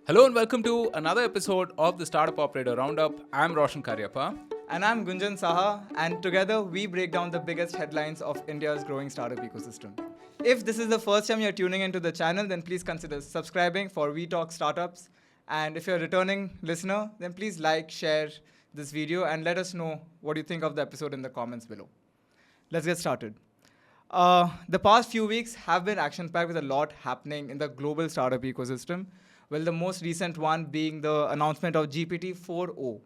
Hello and welcome to another episode of the Startup Operator Roundup. I'm Roshan Cariappa. And I'm Gunjan Saha, and together we break down the biggest headlines of India's growing startup ecosystem. If this is the first time you're tuning into the channel, then please consider subscribing for We Talk Startups. And if you're a returning listener, then please like, share this video, and let us know what you think of the episode in the comments below. Let's get started. The past few weeks have been action-packed with a lot happening in the global startup ecosystem. Well, the most recent one being the announcement of GPT 4.0.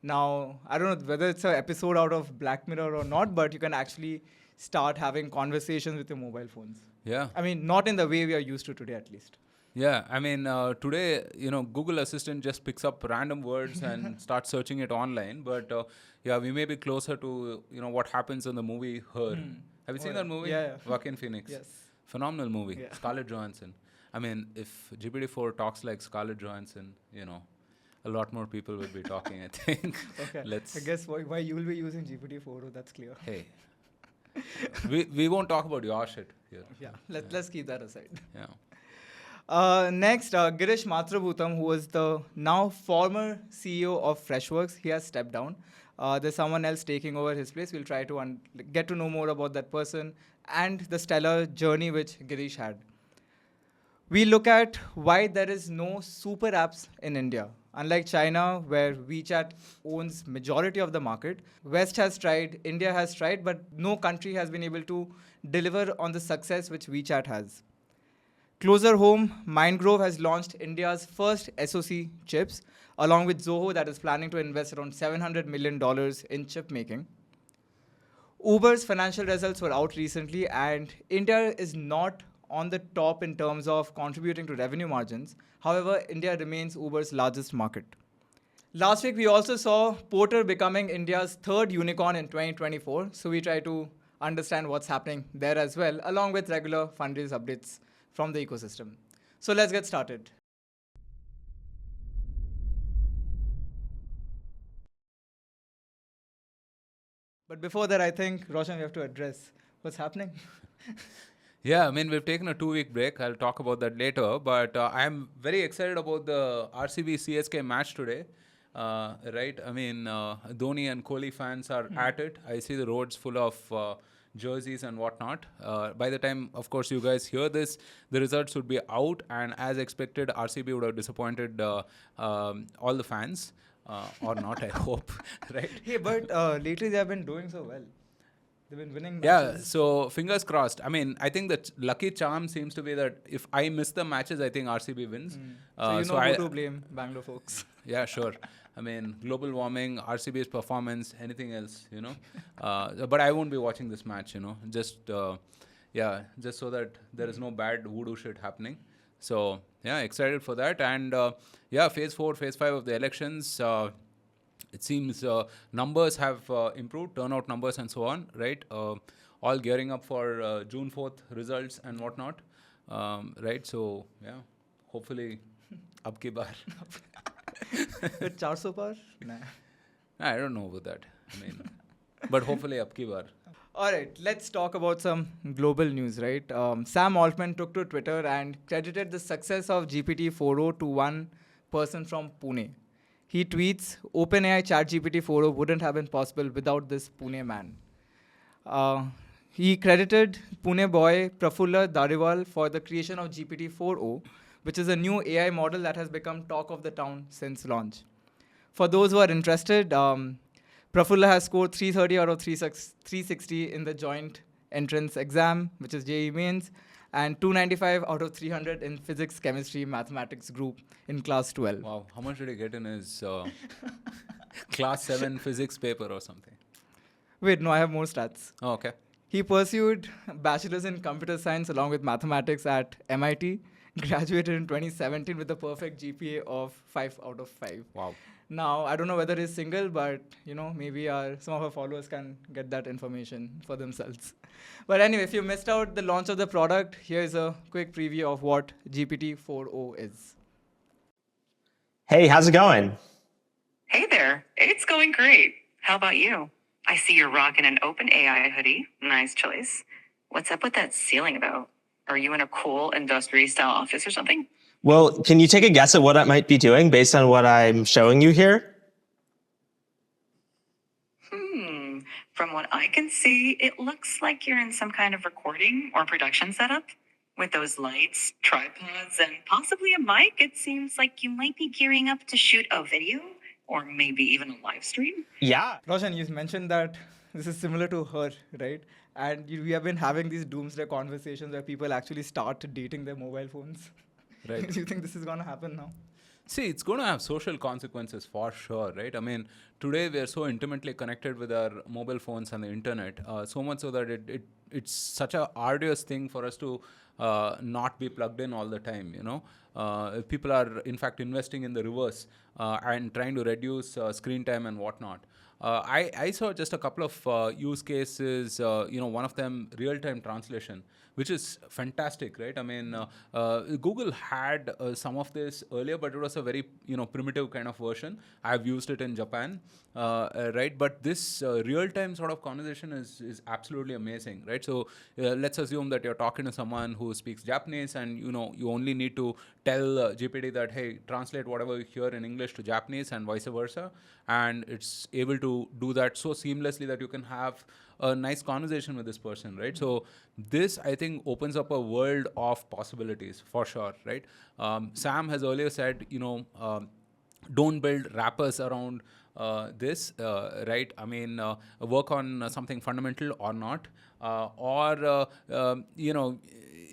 Now, I don't know whether it's an episode out of Black Mirror or not, but you can actually start having conversations with your mobile phones. Yeah. I mean, not in the way we are used to today, at least. Yeah, today, Google Assistant just picks up random words and starts searching it online. But we may be closer to, what happens in the movie Her. Have you seen that movie? Yeah. Joaquin Phoenix. Yes. Phenomenal movie. Yeah. Scarlett Johansson. I mean, if GPT-4 talks like Scarlett Johansson, a lot more people will be talking, I think. Okay. I guess why you will be using GPT 4.0, that's clear. Hey. we won't talk about your shit here. Yeah, let's keep that aside. Yeah. Next, Girish Matrubhutam, who was the now former CEO of Freshworks, he has stepped down. There's someone else taking over his place. We'll try to get to know more about that person and the stellar journey which Girish had. We look at why there is no super apps in India. Unlike China, where WeChat owns majority of the market, West has tried, India has tried, but no country has been able to deliver on the success which WeChat has. Closer home, Mindgrove has launched India's first SoC chips, along with Zoho that is planning to invest around $700 million in chip making. Uber's financial results were out recently, and India is not on the top in terms of contributing to revenue margins. However, India remains Uber's largest market. Last week, we also saw Porter becoming India's third unicorn in 2024. So we try to understand what's happening there as well, along with regular fundraise updates from the ecosystem. So let's get started. But before that, I think, Roshan, we have to address what's happening. Yeah, I mean, we've taken a 2-week break. I'll talk about that later. But I'm very excited about the RCB CSK match today. Right? I mean, Dhoni and Kohli fans are at it. I see the roads full of jerseys and whatnot. By the time, of course, you guys hear this, the results would be out. And as expected, RCB would have disappointed all the fans. Or not, I hope. Right? Hey, but lately they have been doing so well. They've been winning matches. Yeah, so fingers crossed. I mean, I think the lucky charm seems to be that if I miss the matches, I think RCB wins. So who to blame, Bangalore folks. Yeah, sure. I mean, global warming, RCB's performance, anything else, But I won't be watching this match, just so that there is no bad voodoo shit happening. So, yeah, excited for that. And, phase 4, phase 5 of the elections, it seems numbers have improved, turnout numbers and so on, right? All gearing up for June 4th results and whatnot, right? So, yeah, hopefully, ab ki baar. With 400 par? Nah. I don't know about that. I mean, but hopefully ab ki baar. All right, let's talk about some global news, right? Sam Altman took to Twitter and credited the success of GPT 4.0 to one person from Pune. He tweets, OpenAI ChatGPT 4.0 wouldn't have been possible without this Pune man. He credited Pune boy Prafulla Dariwal for the creation of GPT 4.0, which is a new AI model that has become talk of the town since launch. For those who are interested, Prafulla has scored 330 out of 360 in the joint entrance exam, which is JEE Mains, and 295 out of 300 in physics, chemistry, mathematics group in class 12. Wow, how much did he get in his class 7 physics paper or something? Wait, no, I have more stats. Oh, okay. He pursued bachelor's in computer science along with mathematics at MIT, graduated in 2017 with a perfect GPA of 5 out of 5. Wow. Now, I don't know whether he's single, but, maybe some of our followers can get that information for themselves. But anyway, if you missed out the launch of the product, here's a quick preview of what GPT 4.0 is. Hey, how's it going? Hey there. It's going great. How about you? I see you're rocking an OpenAI hoodie. Nice choice. What's up with that ceiling, though? Are you in a cool industry-style office or something? Well, can you take a guess at what I might be doing based on what I'm showing you here? From what I can see, it looks like you're in some kind of recording or production setup. With those lights, tripods, and possibly a mic, it seems like you might be gearing up to shoot a video or maybe even a live stream. Yeah. Roshan, you mentioned that this is similar to her, right? And we have been having these doomsday conversations where people actually start dating their mobile phones. Right. Do you think this is going to happen now? See, it's going to have social consequences for sure, right? I mean, today we are so intimately connected with our mobile phones and the internet, so much so that it's such a arduous thing for us to not be plugged in all the time, you know. People are, in fact, investing in the reverse and trying to reduce screen time and whatnot. I saw just a couple of use cases, one of them real-time translation, which is fantastic, right? I mean, Google had some of this earlier, but it was a very, primitive kind of version. I've used it in Japan, right? But this real-time sort of conversation is absolutely amazing, right? So let's assume that you're talking to someone who speaks Japanese, and you only need to tell GPT that, hey, translate whatever you hear in English to Japanese and vice versa, and it's able to do that so seamlessly that you can have a nice conversation with this person, right? So this, I think, opens up a world of possibilities for sure, right? Sam has earlier said, don't build wrappers around this, right? I mean, work on something fundamental or not,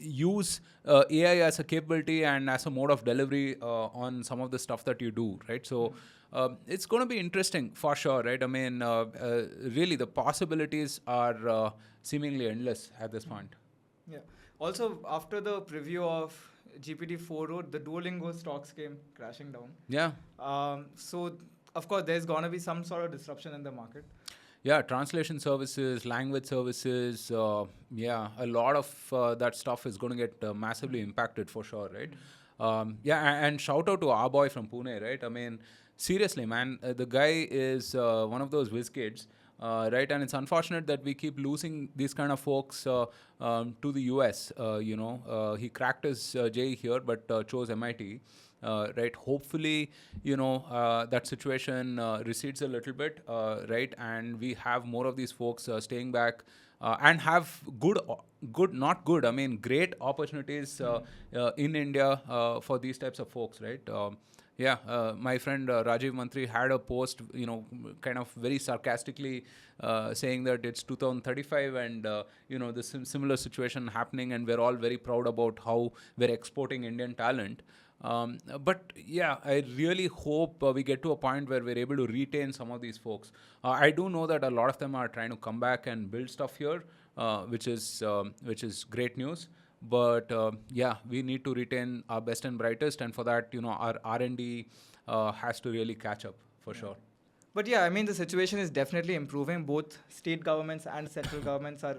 use AI as a capability and as a mode of delivery on some of the stuff that you do, right? So it's going to be interesting for sure, right? I mean, really, the possibilities are seemingly endless at this point. Yeah. Also, after the preview of GPT-4o, the Duolingo stocks came crashing down. Yeah. So, of course, there's going to be some sort of disruption in the market. Yeah, translation services, language services, a lot of that stuff is going to get massively impacted for sure, right? And shout out to our boy from Pune, right? I mean, seriously, man, the guy is one of those whiz kids, right? And it's unfortunate that we keep losing these kind of folks to the US. He cracked his JE here, but chose MIT. Right. Hopefully, that situation recedes a little bit, right, and we have more of these folks staying back and have not good. I mean, great opportunities in India for these types of folks, right? My friend Rajiv Mantri had a post, kind of very sarcastically saying that it's 2035 and, this similar situation happening, and we're all very proud about how we're exporting Indian talent. But I really hope we get to a point where we're able to retain some of these folks. I do know that a lot of them are trying to come back and build stuff here, which is great news. But we need to retain our best and brightest, and for that, our R&D has to really catch up for sure. But I mean, the situation is definitely improving. Both state governments and central governments are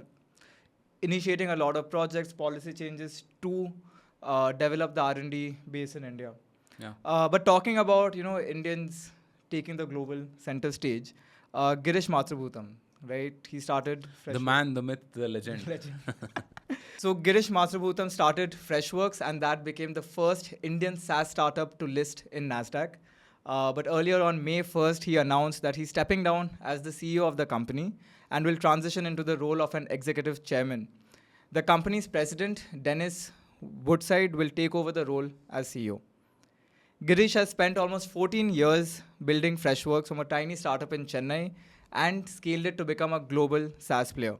initiating a lot of projects, policy changes to develop the R&D base in India. Yeah. But talking about, Indians taking the global center stage, Girish Matrubhutam, right? He started The man, the myth, the legend. So Girish Matrubhutam started Freshworks, and that became the first Indian SaaS startup to list in NASDAQ. But earlier on May 1st, he announced that he's stepping down as the CEO of the company and will transition into the role of an executive chairman. The company's president, Dennis Woodside, will take over the role as CEO. Girish has spent almost 14 years building Freshworks from a tiny startup in Chennai and scaled it to become a global SaaS player.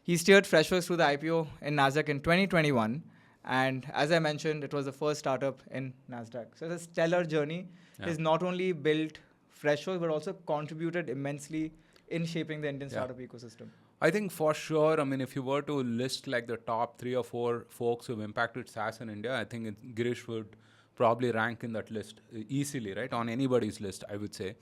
He steered Freshworks through the IPO in NASDAQ in 2021. And as I mentioned, it was the first startup in NASDAQ. So it's a stellar journey. Yeah. He's not only built Freshworks, but also contributed immensely in shaping the Indian startup ecosystem. I think for sure, I mean, if you were to list like the top 3 or 4 folks who've impacted SaaS in India, I think Girish would probably rank in that list easily, right? On anybody's list, I would say.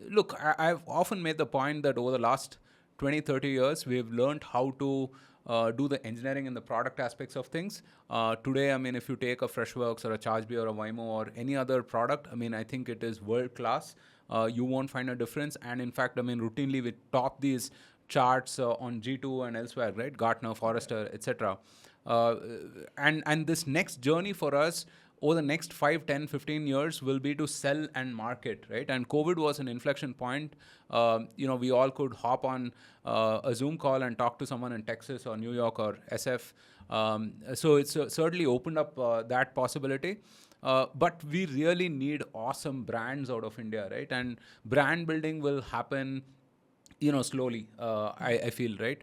Look, I've often made the point that over the last 20, 30 years, we've learned how to do the engineering and the product aspects of things. Today, I mean, if you take a Freshworks or a ChargeBee or a Waymo or any other product, I mean, I think it is world class. You won't find a difference. And in fact, I mean, routinely we top these charts on G2 and elsewhere, right? Gartner, Forrester, etc. And this next journey for us over the next 5, 10, 15 years will be to sell and market, right? And COVID was an inflection point. We all could hop on a Zoom call and talk to someone in Texas or New York or SF. So it's certainly opened up that possibility. But we really need awesome brands out of India, right? And brand building will happen, slowly, I feel, right?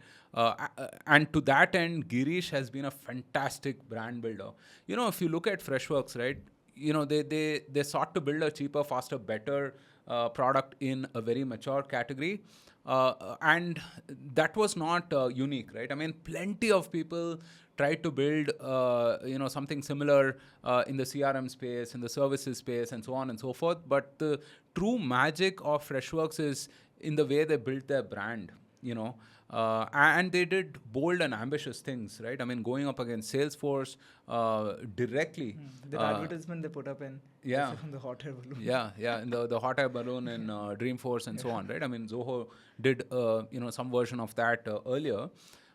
And to that end, Girish has been a fantastic brand builder. If you look at Freshworks, right, they sought to build a cheaper, faster, better product in a very mature category. And that was not unique, right? I mean, plenty of people tried to build, something similar in the CRM space, in the services space, and so on and so forth. But the true magic of Freshworks is in the way they built their brand, and they did bold and ambitious things, right? I mean, going up against Salesforce directly. The advertisement they put up in the hot air balloon. Yeah, in the hot air balloon in Dreamforce and so on, right? I mean, Zoho did some version of that earlier.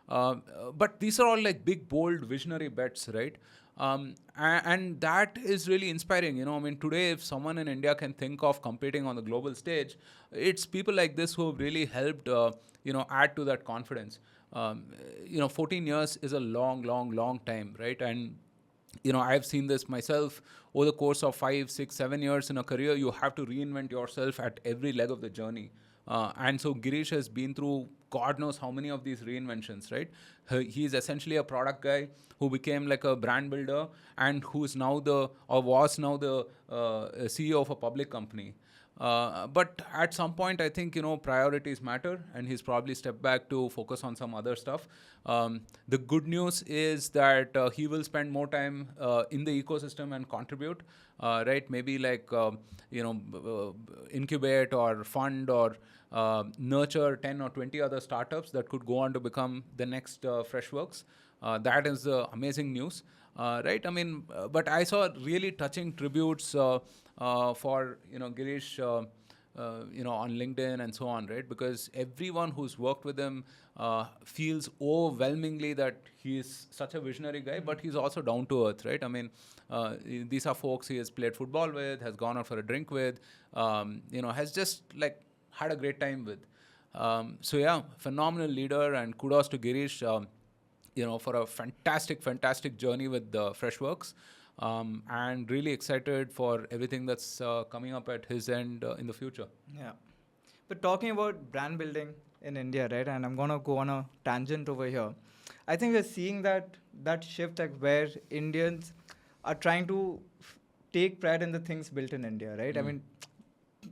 But these are all like big, bold, visionary bets, right? And that is really inspiring. I mean, today, if someone in India can think of competing on the global stage, it's people like this who have really helped, add to that confidence. 14 years is a long, long, long time, right? And, I've seen this myself over the course of 5, 6, 7 years in a career. You have to reinvent yourself at every leg of the journey. And so Girish has been through God knows how many of these reinventions, right? He's essentially a product guy who became like a brand builder and who's now was now the CEO of a public company. But at some point, I think, priorities matter, and he's probably stepped back to focus on some other stuff. The good news is that he will spend more time in the ecosystem and contribute, right? Maybe like, incubate or fund or nurture 10 or 20 other startups that could go on to become the next Freshworks. That is amazing news, right? I mean, but I saw really touching tributes for Girish, on LinkedIn and so on, right? Because everyone who's worked with him feels overwhelmingly that he's such a visionary guy, but he's also down to earth, right? I mean, these are folks he has played football with, has gone out for a drink with, has just like had a great time with. So yeah, phenomenal leader, and kudos to Girish, for a fantastic journey with Freshworks. And really excited for everything that's coming up at his end in the future. Yeah. But talking about brand building in India, right? And I'm going to go on a tangent over here. I think we're seeing that shift, like where Indians are trying to take pride in the things built in India, right? I mean,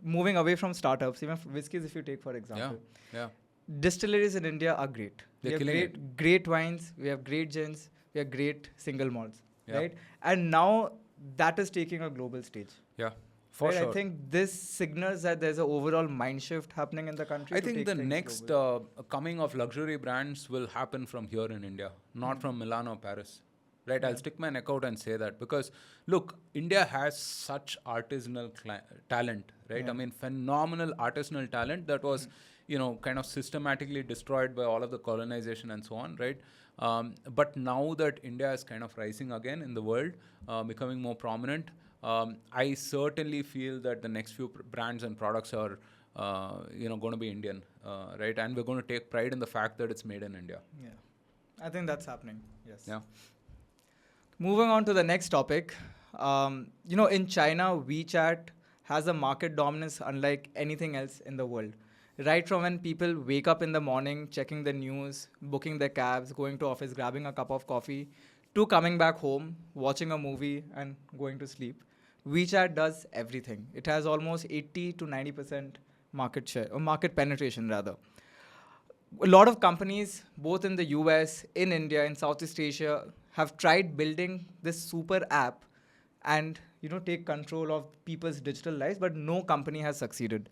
moving away from startups, even whiskeys, if you take, for example. Yeah. Distilleries in India are great. They're we have great wines, we have great gins, we have great single malts, right? And now that is taking a global stage. Yeah, for sure. I think this signals that there's an overall mind shift happening in the country. I think the next coming of luxury brands will happen from here in India, not from Milan or Paris. Right, I'll stick my neck out and say that, because look, India has such artisanal talent, right? Yeah. I mean, phenomenal artisanal talent that was, kind of systematically destroyed by all of the colonization and so on, right? But now that India is kind of rising again in the world, becoming more prominent, I certainly feel that the next few brands and products are, going to be Indian, right? And we're going to take pride in the fact that it's made in India. Yeah, I think that's happening. Yes. Yeah. Moving on to the next topic, in China, WeChat has a market dominance unlike anything else in the world. Right from when people wake up in the morning, checking the news, booking their cabs, going to office, grabbing a cup of coffee, to coming back home, watching a movie and going to sleep, WeChat does everything. It has almost 80 to 90% market share, or market penetration rather. A lot of companies, both in the US, in India, in Southeast Asia, have tried building this super app and take control of people's digital lives, but no company has succeeded.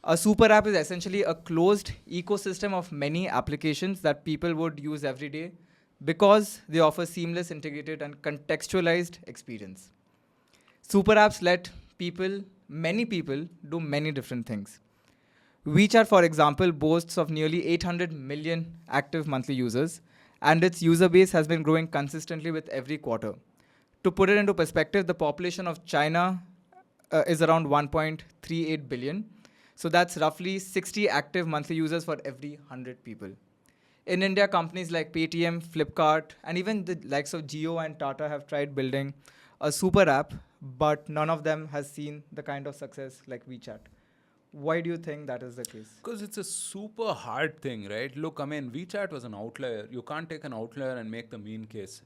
A super app is essentially a closed ecosystem of many applications that people would use every day because they offer seamless, integrated, and contextualized experience. Super apps let many people, do many different things. WeChat, for example, boasts of nearly 800 million active monthly users and its user base has been growing consistently with every quarter. To put it into perspective, the population of China is around 1.38 billion. So that's roughly 60 active monthly users for every 100 people. In India, companies like Paytm, Flipkart, and even the likes of Jio and Tata have tried building a super app, but none of them has seen the kind of success like WeChat. Why do you think that is the case? Because it's a super hard thing, right? Look, I mean, WeChat was an outlier. You can't take an outlier and make the mean case,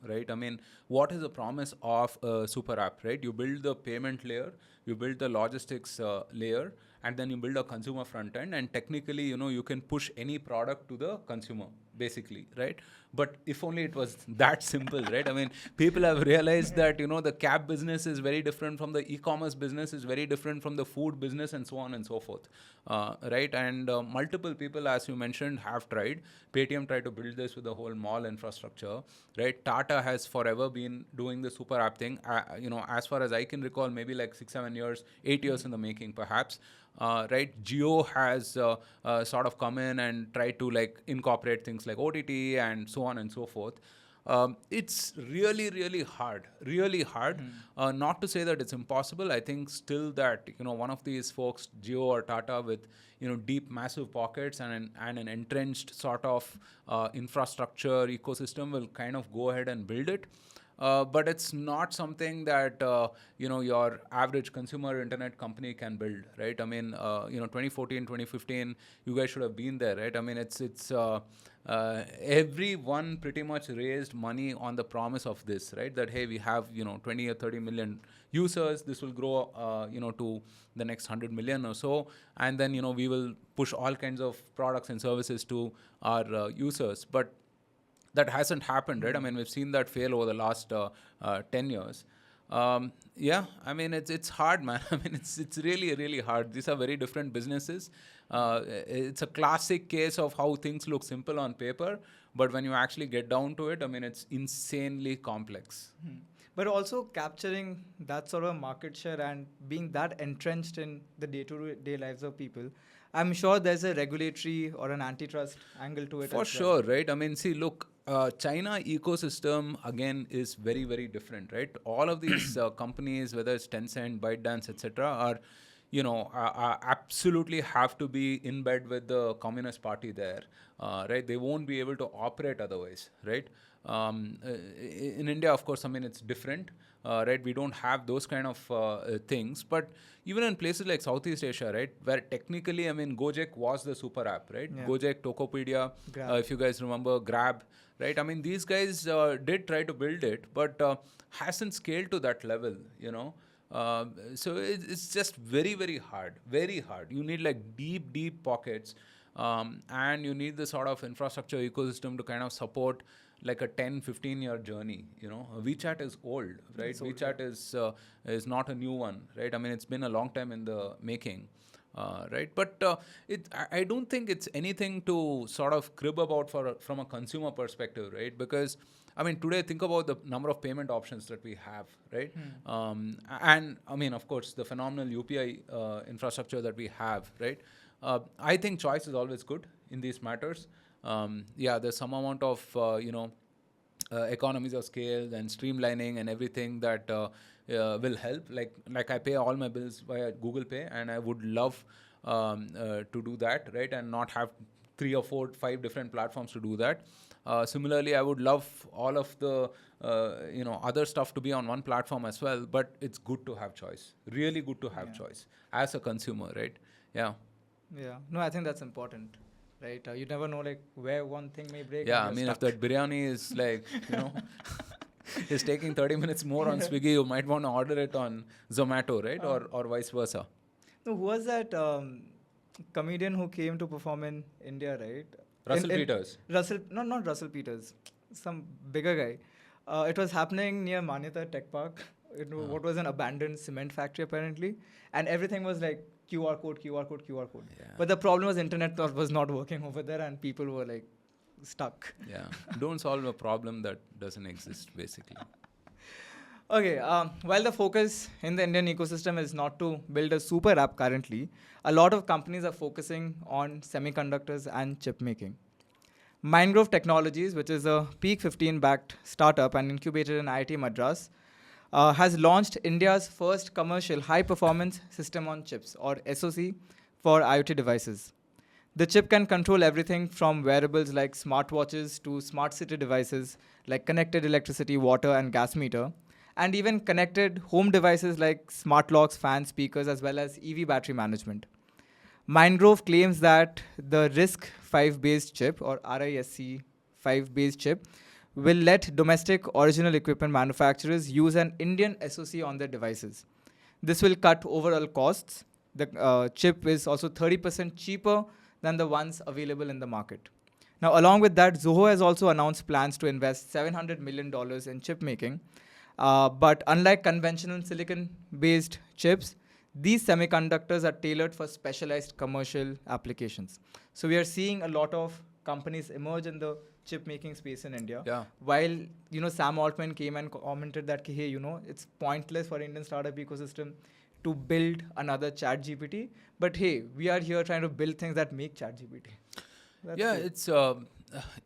right? I mean, what is the promise of a super app, right? You build the payment layer, you build the logistics layer, and then you build a consumer front end, and technically, you can push any product to the consumer, basically, right? But if only it was that simple, right? I mean, people have realized that, the cab business is very different from the e-commerce business, is very different from the food business, and so on and so forth, right? And multiple people, as you mentioned, have tried. Paytm tried to build this with the whole mall infrastructure, right? Tata has forever been doing the super app thing. As far as I can recall, maybe like 6-7 years, 8 years in the making, perhaps. Right, Jio has sort of come in and tried to like incorporate things like OTT and so on and so forth. It's really, really hard. Not to say that it's impossible. I think still that one of these folks, Jio or Tata, with deep, massive pockets and an entrenched sort of infrastructure ecosystem will kind of go ahead and build it. But it's not something that your average consumer internet company can build, right? I mean, 2014, 2015, you guys should have been there, right? I mean, it's everyone pretty much raised money on the promise of this, right? That hey, we have 20 or 30 million users. This will grow to the next 100 million or so, and then we will push all kinds of products and services to our users, but that hasn't happened, right? I mean, we've seen that fail over the last 10 years. Yeah, I mean, it's hard, man. I mean, it's really, really hard. These are very different businesses. It's a classic case of how things look simple on paper, but when you actually get down to it, I mean, it's insanely complex. But also capturing that sort of market share and being that entrenched in the day-to-day lives of people, I'm sure there's a regulatory or an antitrust angle to it. For sure, right? I mean, see, look, China ecosystem again is very, very different, right? All of these companies, whether it's Tencent, ByteDance, etc., are absolutely have to be in bed with the Communist Party there, right? They won't be able to operate otherwise, right? In India, of course, I mean, it's different, right? We don't have those kind of things. But even in places like Southeast Asia, right, where technically, I mean, Gojek was the super app, right? Yeah. Gojek, Tokopedia, if you guys remember, Grab, right? I mean, these guys did try to build it, but hasn't scaled to that level, so it's just very, very hard, very hard. You need like deep, deep pockets, and you need the sort of infrastructure ecosystem to kind of support like a 10-15 year journey. WeChat is old, right? WeChat is not a new one, right? I mean, it's been a long time in the making, right? But I don't think it's anything to sort of crib about from a consumer perspective, right? Because I mean, today, think about the number of payment options that we have, right? And I mean, of course, the phenomenal UPI infrastructure that we have, right? I think choice is always good in these matters. Yeah, there's some amount of, economies of scale and streamlining and everything that will help. Like I pay all my bills via Google Pay, and I would love to do that, right? And not have 3 or 4, 5 different platforms to do that. Similarly, I would love all of the other stuff to be on one platform as well. But it's good to have choice. Really good to have choice as a consumer, right? Yeah. Yeah. No, I think that's important, right? You never know like where one thing may break. Yeah, I mean, if that biryani is like is taking 30 minutes more on Swiggy, you might want to order it on Zomato, right? Or vice versa. No, who was that comedian who came to perform in India, right? Russell Peters. Not Russell Peters, some bigger guy. It was happening near Manyata Tech Park. What was an abandoned cement factory apparently, and everything was like QR code. Yeah. But the problem was internet was not working over there, and people were like stuck. Yeah, don't solve a problem that doesn't exist, basically. Okay, while the focus in the Indian ecosystem is not to build a super app currently, a lot of companies are focusing on semiconductors and chip making. Mindgrove Technologies, which is a Peak 15 backed startup and incubated in IIT Madras, has launched India's first commercial high performance system on chips, or SoC, for IoT devices. The chip can control everything from wearables like smartwatches to smart city devices like connected electricity, water, and gas meter, and even connected home devices like smart locks, fans, speakers, as well as EV battery management. Mindgrove claims that the RISC-V based chip, or RISC-V based chip, will let domestic original equipment manufacturers use an Indian SoC on their devices. This will cut overall costs. The chip is also 30% cheaper than the ones available in the market. Now, along with that, Zoho has also announced plans to invest $700 million in chip making. But unlike conventional silicon-based chips, these semiconductors are tailored for specialized commercial applications. So we are seeing a lot of companies emerge in the chip making space in India. Yeah. While Sam Altman came and commented that hey, it's pointless for Indian startup ecosystem to build another chat GPT. But hey, we are here trying to build things that make chat GPT. Yeah, cool. It's,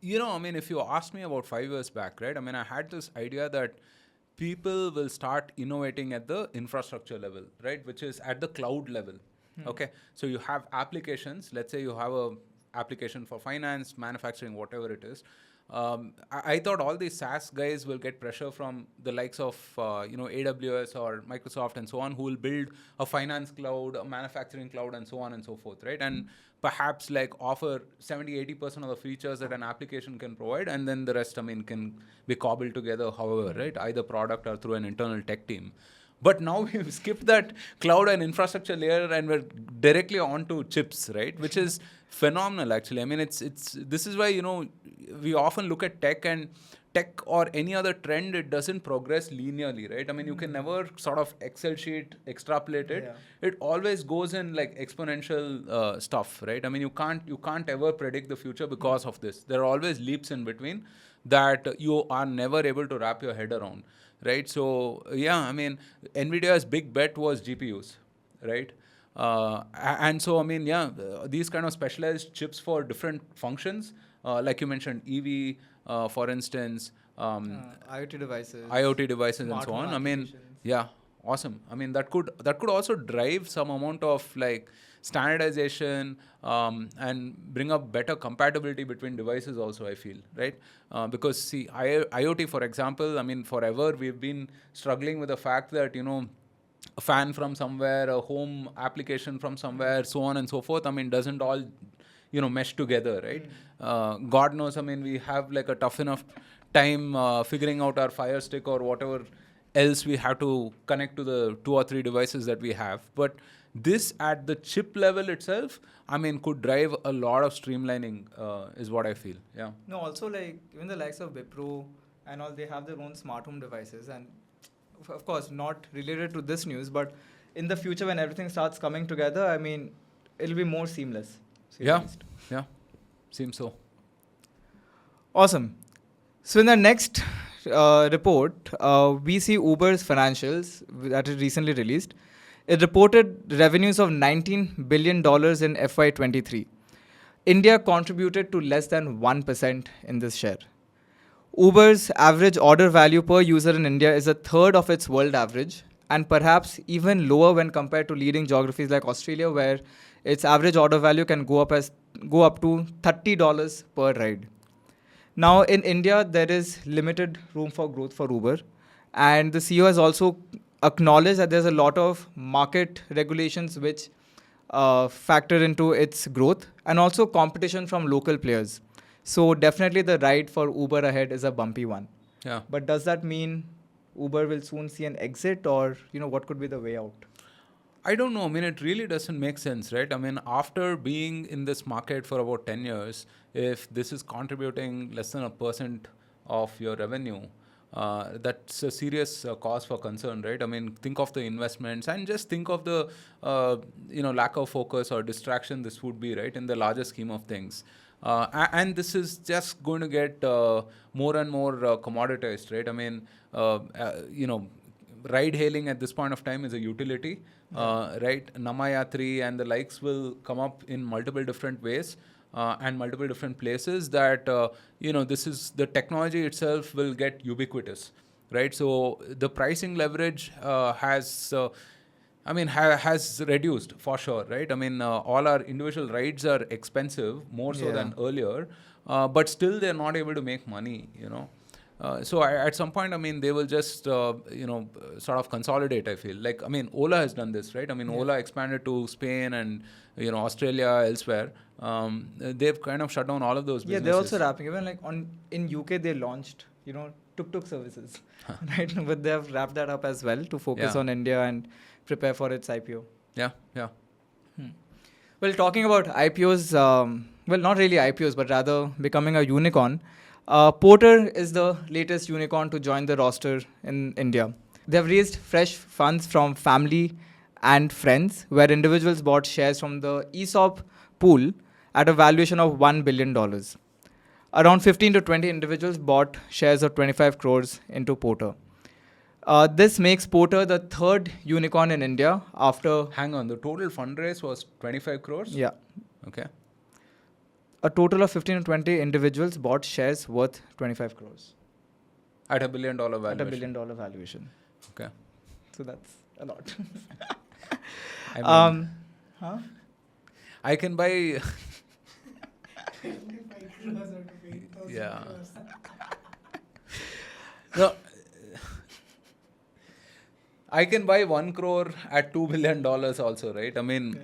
if you asked me about 5 years back, right? I had this idea that people will start innovating at the infrastructure level, right? Which is at the cloud level. Okay. So you have applications, let's say you have a application for finance, manufacturing, whatever it is. I thought all these SaaS guys will get pressure from the likes of AWS or Microsoft and so on, who will build a finance cloud, a manufacturing cloud, and so on and so forth, right? And perhaps offer 70-80% of the features that an application can provide, and then the rest, can be cobbled together, however, right? Either product or through an internal tech team. But now we've skipped that cloud and infrastructure layer and we're directly onto chips, right? Which is phenomenal, actually. This is why, we often look at tech or any other trend, it doesn't progress linearly, right? You can never sort of Excel sheet extrapolate it. Yeah. It always goes in exponential stuff, right? You can't ever predict the future because of this. There are always leaps in between that you are never able to wrap your head around. Right, so yeah, NVIDIA's big bet was GPUs, right? And so these kind of specialized chips for different functions, like you mentioned, EV, for instance, IoT devices, and so on. Yeah, awesome. That could also drive some amount of standardization and bring up better compatibility between devices also, I feel, right? Because see, IoT, for example, forever we've been struggling with the fact that, a fan from somewhere, a home application from somewhere, so on and so forth, doesn't all, mesh together, right? God knows, we have a tough enough time figuring out our Fire Stick or whatever else we have to connect to the 2 or 3 devices that we have. But this at the chip level itself, could drive a lot of streamlining, is what I feel. Yeah. No, also even the likes of Wipro and all, they have their own smart home devices, and of course not related to this news, but in the future when everything starts coming together, it'll be more seamless. Yeah. Seems so. Awesome. So in the next report, we see Uber's financials that is recently released. It reported revenues of $19 billion in FY23. India contributed to less than 1% in this share. Uber's average order value per user in India is a third of its world average, and perhaps even lower when compared to leading geographies like Australia, where its average order value can go up to $30 per ride. Now, in India, there is limited room for growth for Uber, and the CEO has also acknowledged that there's a lot of market regulations which factor into its growth, and also competition from local players. So definitely the ride for Uber ahead is a bumpy one. Yeah. But does that mean Uber will soon see an exit, or what could be the way out? I don't know. It really doesn't make sense, right? After being in this market for about 10 years, if this is contributing less than 1% of your revenue, that's a serious cause for concern, right? Think of the investments and just think of the, lack of focus or distraction this would be, right, in the larger scheme of things. And this is just going to get more and more commoditized, right? Ride hailing at this point of time is a utility, right? Namayatri and the likes will come up in multiple different ways. and multiple different places that, this is the technology itself will get ubiquitous, right? So the pricing leverage has reduced for sure, right? I mean, all our individual rides are expensive, more so than earlier, but still they're not able to make money, So at some point, I mean, they will just, sort of consolidate, I feel. Like, I mean, Ola has done this, right? I mean, Ola expanded to Spain and, Australia, elsewhere. They've kind of shut down all of those businesses. Yeah, they're also wrapping. Even like in UK, they launched, tuk-tuk services, right? But they have wrapped that up as well to focus on India and prepare for its IPO. Yeah. Well, talking about IPOs, not really IPOs, but rather becoming a unicorn, Porter is the latest unicorn to join the roster in India. They have raised fresh funds from family and friends, where individuals bought shares from the ESOP pool at a valuation of $1 billion. Around 15 to 20 individuals bought shares of 25 crores into Porter. This makes Porter the third unicorn in India after... Hang on, the total fundraise was 25 crores? Yeah. Okay. A total of 15 to 20 individuals bought shares worth 25 crores. At $1 billion valuation? At $1 billion valuation. Okay. So that's a lot. I can buy... yeah. No, I can buy 1 crore at $2 billion also, right? I mean,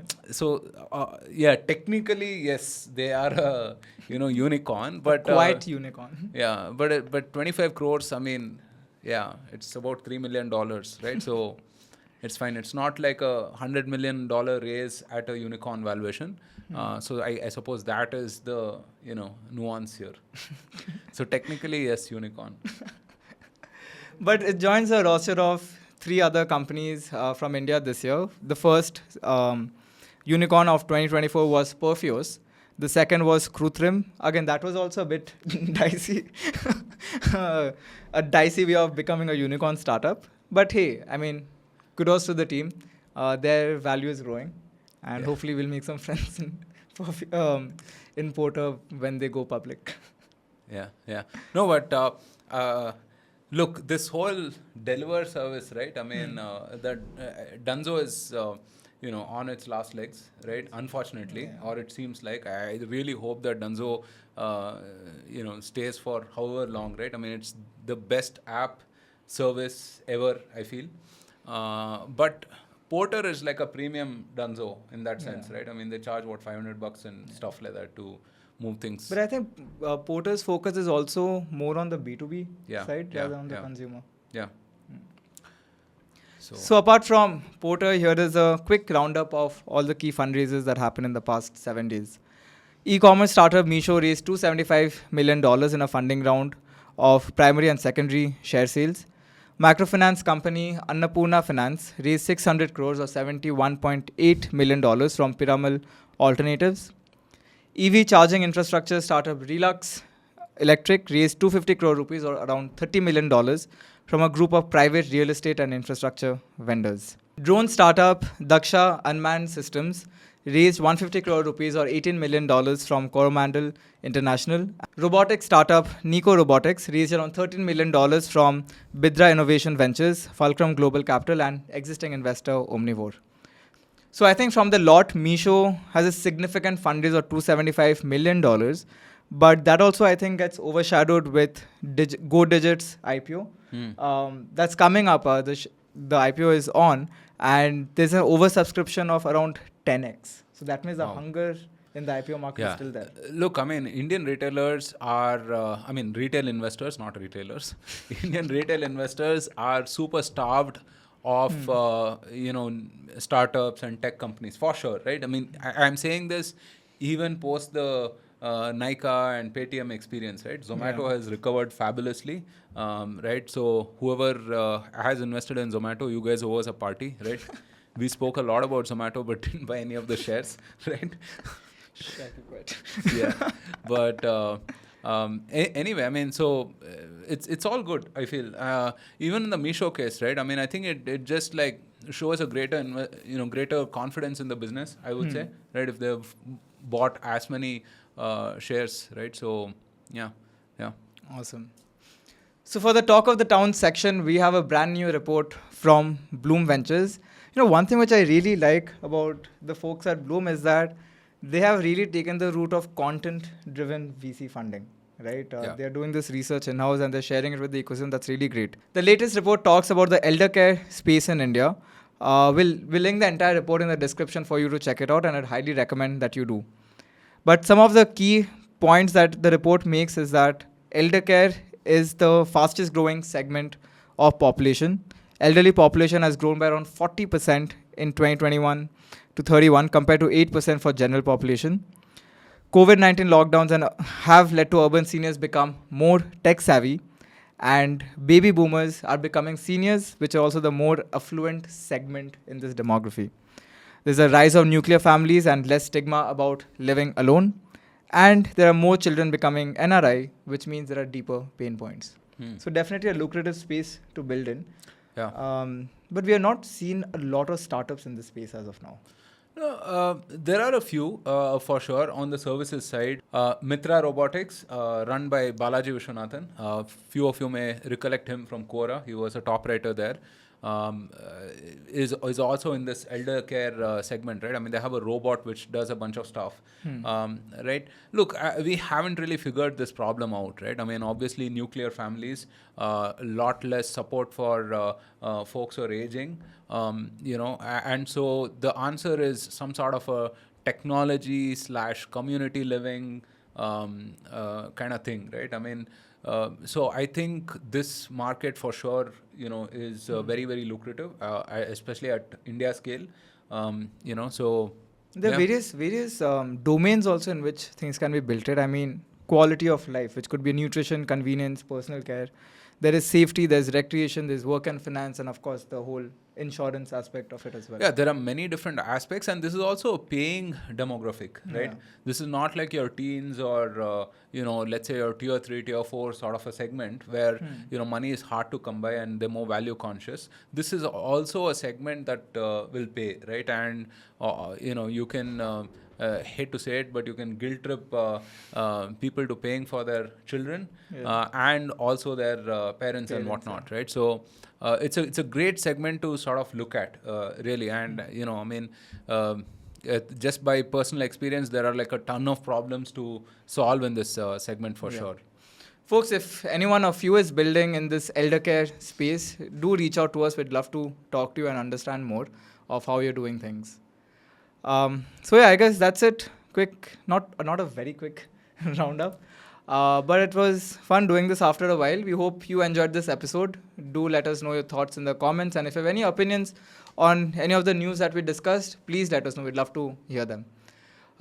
technically, yes, they are a, unicorn, but... Quite unicorn. Yeah, but 25 crores, I mean, yeah, it's about $3 million, right? So it's fine. It's not like a $100 million raise at a unicorn valuation. So I suppose that is the, nuance here. So technically, yes, unicorn. But it joins a roster of 3 other companies from India this year. The first unicorn of 2024 was Perfios. The second was Krutrim. Again, that was also a bit dicey. A dicey way of becoming a unicorn startup. But hey, I mean, kudos to the team. Their value is growing. And hopefully we'll make some friends in Porter when they go public. Yeah. No, but... look, this whole deliver service, right? I mean, that Dunzo is, on its last legs, right? Unfortunately, or it seems like. I really hope that Dunzo, stays for however long, right? I mean, it's the best app service ever, I feel. But Porter is like a premium Dunzo in that sense, right? I mean, they charge, $500 and stuff like that to move things. But I think Porter's focus is also more on the B2B side rather than the consumer. Yeah. So apart from Porter, here is a quick roundup of all the key fundraisers that happened in the past 7 days. E-commerce startup Misho raised $275 million in a funding round of primary and secondary share sales. Microfinance company Annapurna Finance raised 600 crores or $71.8 million from Piramal Alternatives. EV charging infrastructure startup Relux Electric raised 250 crore rupees or around $30 million from a group of private real estate and infrastructure vendors. Drone startup Daksha Unmanned Systems raised 150 crore rupees or $18 million from Coromandel International. Robotics startup Nico Robotics raised around $13 million from Bidra Innovation Ventures, Fulcrum Global Capital and existing investor Omnivore. So I think from the lot, Misho has a significant fundraise of $275 million, but that also I think gets overshadowed with GoDigit's IPO. That's coming up. The IPO is on, and there's an oversubscription of around 10x. So that means the hunger in the IPO market is still there. Look, I mean, Indian retailers are, retail investors, not retailers. Indian retail investors are super starved of, startups and tech companies, for sure, right? I mean, I'm saying this even post the Nykaa and Paytm experience, right? Zomato has recovered fabulously, right? So whoever has invested in Zomato, you guys owe us a party, right? We spoke a lot about Zomato, but didn't buy any of the shares, right? Yeah, but anyway, I mean, so it's all good, I feel. Even in the Misho case, right? I mean, I think it just like shows a greater confidence in the business, I would say, right? If they've bought as many shares, right? So yeah. Awesome. So for the talk of the town section, we have a brand new report from Bloom Ventures. One thing which I really like about the folks at Bloom is that they have really taken the route of content-driven VC funding, right? They're doing this research in-house and they're sharing it with the ecosystem. That's really great. The latest report talks about the eldercare space in India. We'll link the entire report in the description for you to check it out, and I'd highly recommend that you do. But some of the key points that the report makes is that eldercare is the fastest growing segment of population. Elderly population has grown by around 40% in 2021 to 31 compared to 8% for general population. COVID-19 lockdowns have led to urban seniors become more tech savvy, and baby boomers are becoming seniors, which are also the more affluent segment in this demography. There's a rise of nuclear families and less stigma about living alone. And there are more children becoming NRI, which means there are deeper pain points. So definitely a lucrative space to build in. Yeah. But we have not seen a lot of startups in this space as of now. There are a few for sure on the services side. Mitra Robotics, run by Balaji Vishwanathan. Few of you may recollect him from Quora. He was a top writer there. Is also in this elder care segment, right? I mean, they have a robot which does a bunch of stuff, right? Look, we haven't really figured this problem out, right? I mean, obviously, nuclear families, a lot less support for folks who are aging, and so the answer is some sort of a technology / community living kind of thing, right? I mean, so I think this market for sure, is very, very lucrative, especially at India scale. So there are various domains also in which things can be built. Right? I mean, quality of life, which could be nutrition, convenience, personal care. There is safety, there's recreation, there's work and finance, and of course the whole insurance aspect of it as well. Yeah, there are many different aspects, and this is also a paying demographic, right? This is not like your teens or, let's say your tier 3, tier 4 sort of a segment where, money is hard to come by and they're more value conscious. This is also a segment that will pay, right? And, you can... hate to say it, but you can guilt trip people to paying for their children and also their parents and whatnot, right? So it's a great segment to sort of look at, really. And just by personal experience, there are like a ton of problems to solve in this segment for sure. Folks, if anyone of you is building in this eldercare space, do reach out to us. We'd love to talk to you and understand more of how you're doing things. I guess that's it. Quick, not a very quick roundup, but it was fun doing this after a while. We hope you enjoyed this episode. Do let us know your thoughts in the comments, and if you have any opinions on any of the news that we discussed, please let us know. We'd love to hear them.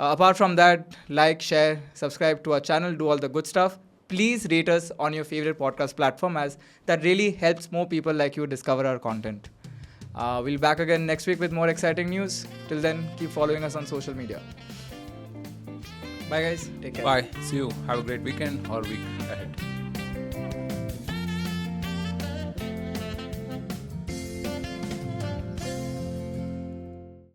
Apart from that, like, share, subscribe to our channel, do all the good stuff. Please rate us on your favorite podcast platform, as that really helps more people like you discover our content. We'll be back again next week with more exciting news. Till then, keep following us on social media. Bye guys. Take care. Bye. See you. Have a great weekend or week ahead.